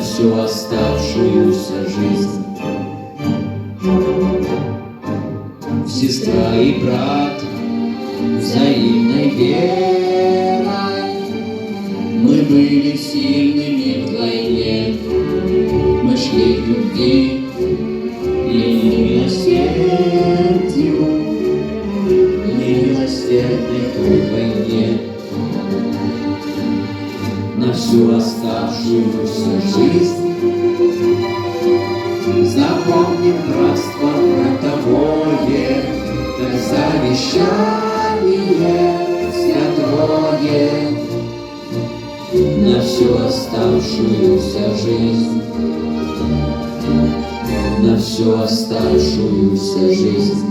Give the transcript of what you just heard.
всю оставшуюся жизнь. Сестра и брат взаимной верой, мы были сильными вдвойне, мы шли к любви и милосердию, милосердной той войне. На всю оставшуюся жизнь запомним братство роковое, как завещание святое. На всю оставшуюся жизнь, на всю оставшуюся жизнь.